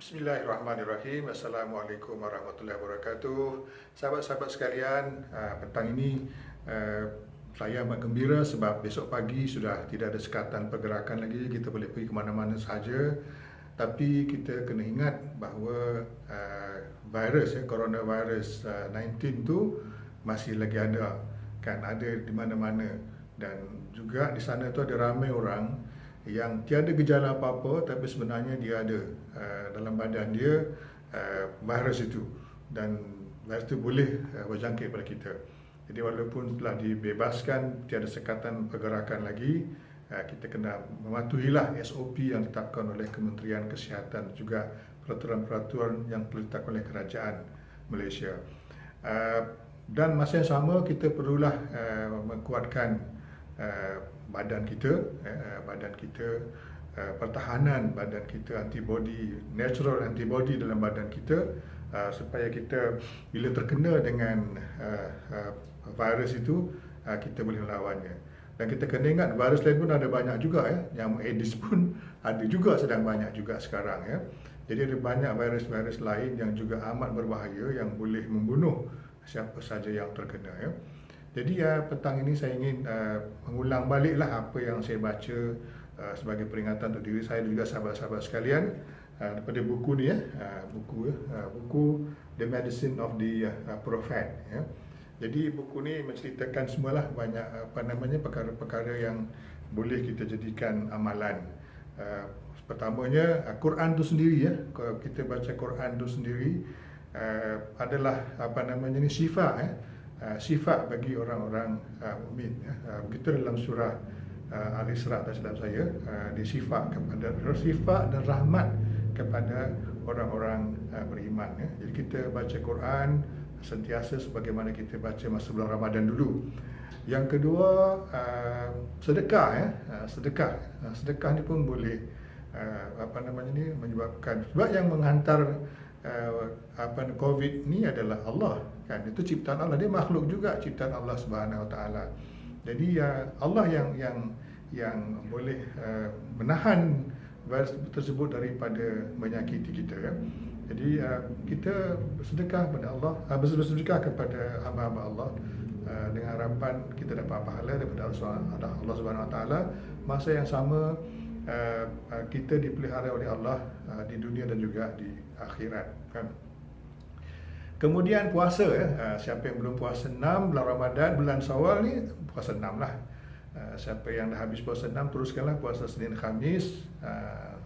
Bismillahirrahmanirrahim. Assalamualaikum warahmatullahi wabarakatuh. Sahabat-sahabat sekalian, petang ini saya amat gembira sebab besok pagi sudah tidak ada sekatan pergerakan lagi. Kita boleh pergi ke mana-mana sahaja. Tapi kita kena ingat bahawa coronavirus 19 tu masih lagi ada, kan, ada di mana-mana. Dan juga di sana tu ada ramai orang yang tiada gejala apa-apa tapi sebenarnya dia ada dalam badan dia virus itu, dan virus itu boleh berjangkit pada kita. Jadi walaupun telah dibebaskan, tiada sekatan pergerakan lagi, kita kena mematuhilah SOP yang ditetapkan oleh Kementerian Kesihatan, juga peraturan-peraturan yang telah ditetapkan oleh Kerajaan Malaysia. Dan masa yang sama kita perlulah menguatkan badan kita, pertahanan badan kita, antibody, natural antibody dalam badan kita, supaya kita bila terkena dengan virus itu, kita boleh melawannya. Dan kita kena ingat virus lain pun ada banyak juga, yang Aedes pun ada juga, sedang banyak juga sekarang, ya. Jadi ada banyak virus-virus lain yang juga amat berbahaya yang boleh membunuh siapa saja yang terkena, ya. Jadi petang ini saya ingin mengulang baliklah apa yang saya baca sebagai peringatan untuk diri saya dan juga sahabat-sahabat sekalian daripada buku ni, buku The Medicine of the Prophet, ya. Jadi buku ni menceritakan semualah banyak perkara-perkara yang boleh kita jadikan amalan. Pertamanya Quran tu sendiri, ya. Kalau kita baca Quran tu sendiri adalah syifa, sifat bagi orang-orang mukmin, ya. Begitu dalam surah Al-Isra, tak silap saya, disifat kepada sifat dan rahmat kepada orang-orang beriman, ya. Jadi kita baca Quran sentiasa sebagaimana kita baca masa bulan Ramadan dulu. Yang kedua, sedekah, ya. Sedekah ni pun boleh menyebabkan, sebab yang menghantar COVID ni adalah Allah, kan. Itu ciptaan Allah, dia makhluk juga ciptaan Allah Subhanahu Wa Taala. Jadi Allah yang boleh menahan virus tersebut daripada menyakiti kita, ya. Jadi kita bersedekah kepada Allah, bersedekah kepada hamba-hamba Allah dengan harapan kita dapat pahala daripada Allah Subhanahu Wa Taala. Masa yang sama kita dipelihara oleh Allah di dunia dan juga di akhirat, kan. Kemudian puasa, ya. Siapa yang belum puasa 6 bulan Ramadan, bulan Syawal ni puasa 6 lah. Siapa yang dah habis puasa 6, teruskanlah puasa Senin Khamis,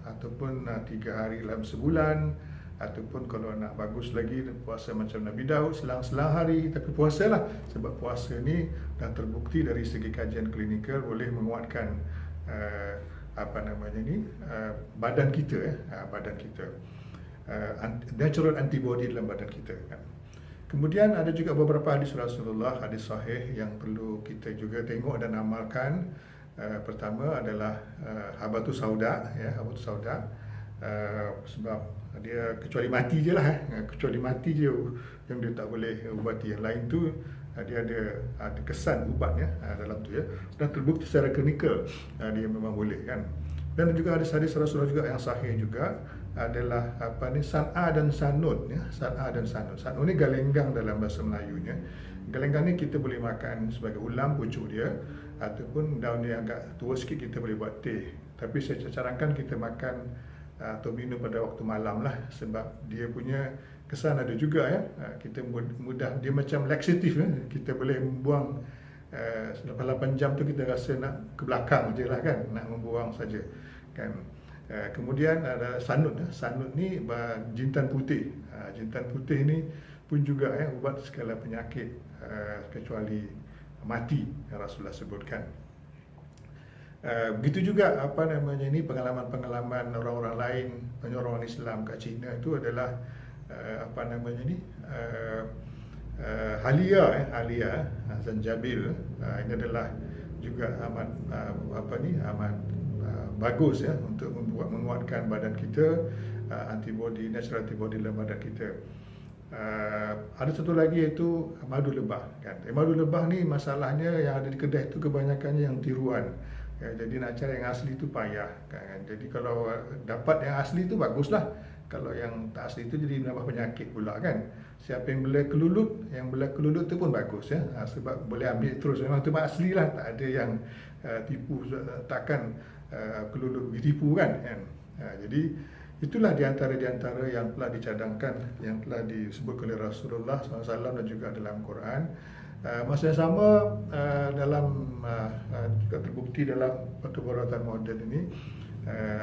ataupun 3 hari dalam sebulan, ataupun kalau nak bagus lagi puasa macam Nabi Daud selang-selang hari. Tapi puasalah, sebab puasa ni dah terbukti dari segi kajian klinikal boleh menguatkan badan kita, natural antibody dalam badan kita, kan. Kemudian ada juga beberapa hadis Rasulullah, hadis sahih yang perlu kita juga tengok dan amalkan. Pertama adalah habatus sauda, ya, habatus sauda. Sebab dia kecuali mati je lah, kecuali mati je yang dia tak boleh ubati. Yang lain tu dia ada kesan ubatnya dalam tu, ya. Dan terbukti secara klinikal dia memang boleh, kan. Dan juga ada hadis Rasulullah juga yang sahih juga adalah san'a dan sanud, ya. San'a dan sanud. Sanud ni galenggang dalam bahasa Melayunya. Galenggang ni kita boleh makan sebagai ulam pucuk dia, ataupun daun yang agak tua sikit kita boleh buat teh. Tapi saya carankan kita makan atau minum pada waktu malam lah, sebab dia punya kesan ada juga, ya. Kita mudah, dia macam laxatif, ya. Kita boleh membuang selepas 8 jam tu kita rasa nak ke belakang je lah, kan, nak membuang saja, kan. Kemudian ada sanud. Sanud ni jintan putih. Jintan putih ni pun juga, ya, ubat segala penyakit kecuali mati, yang Rasulullah sebutkan. Begitu juga pengalaman-pengalaman orang-orang lain, orang Islam kat China itu adalah halia, zanjabil. Ini adalah juga amat bagus, ya, untuk menguatkan badan kita, antibody, natural antibody dalam badan kita. Ada satu lagi iaitu madu lebah, kan. Madu lebah ni masalahnya yang ada di kedai itu kebanyakannya yang tiruan. Jadi nak cari yang asli tu payah kan. Jadi kalau dapat yang asli tu baguslah. Kalau yang tak asli tu jadi menambah penyakit pula kan. Siapa yang bela kelulut, yang bela kelulut tu pun bagus ya. Sebab boleh ambil terus, memang tu asli lah, tak ada yang tipu, takkan kelulut ditipu kan. Jadi itulah di antara yang telah dicadangkan, yang telah disebut oleh Rasulullah SAW dan juga dalam Quran. Masa yang sama, dalam juga terbukti dalam perubatan moden ini,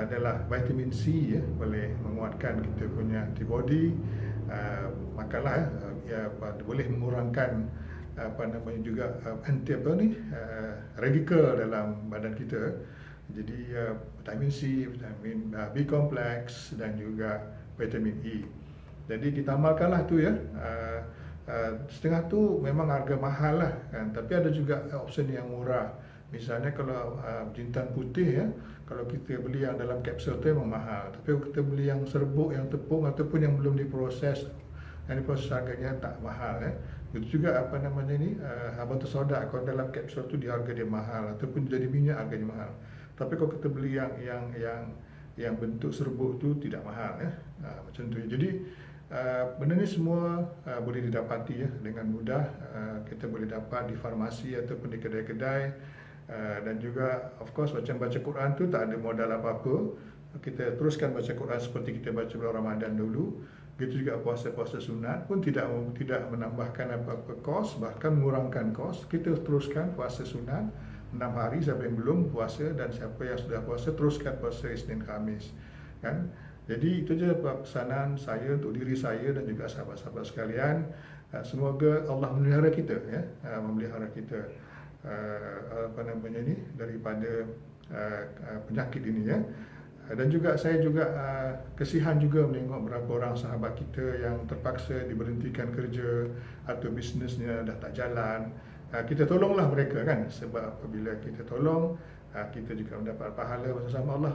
adalah vitamin C ya, boleh menguatkan kita punya antibody. Makanlah boleh mengurangkan juga radikal dalam badan kita. Jadi vitamin C, vitamin B kompleks dan juga vitamin E. Jadi kita amalkanlah tu ya. Setengah tu memang harga mahal lah kan, tapi ada juga option yang murah. Misalnya kalau jintan putih ya, kalau kita beli yang dalam kapsul tu memang mahal. Tapi kalau kita beli yang serbuk, yang tepung ataupun yang belum diproses, yang diproses harganya tak mahal ya. Itu juga habatus sauda, kalau dalam kapsul tu harga dia mahal, ataupun jadi minyak harganya mahal. Tapi kalau kita beli yang bentuk serbuk tu tidak mahal ya. Macam tu. Jadi benda ni semua boleh didapati ya dengan mudah. Kita boleh dapat di farmasi ataupun di kedai-kedai. Dan juga of course macam baca Quran tu tak ada modal apa-apa. Kita teruskan baca Quran seperti kita baca bulan Ramadan dulu. Begitu juga puasa-puasa sunat pun tidak menambahkan apa-apa kos, bahkan mengurangkan kos. Kita teruskan puasa sunat 6 hari, siapa yang belum puasa, dan siapa yang sudah puasa teruskan puasa Isnin Khamis kan. Jadi itu je pesanan saya untuk diri saya dan juga sahabat-sahabat sekalian. Semoga Allah memelihara kita ya, memelihara kita daripada penyakit ini ya. Dan juga saya juga kesihan juga menengok beberapa orang sahabat kita yang terpaksa diberhentikan kerja atau bisnesnya dah tak jalan. Kita tolonglah mereka kan, sebab apabila kita tolong, kita juga mendapat pahala bersama Allah,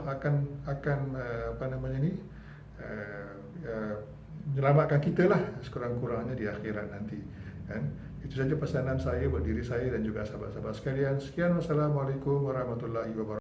akan menyelamatkan kita lah sekurang-kurangnya di akhirat nanti kan. Itu saja pesanan saya buat diri saya dan juga sahabat-sahabat sekalian. Sekian, wassalamualaikum warahmatullahi wabarakatuh.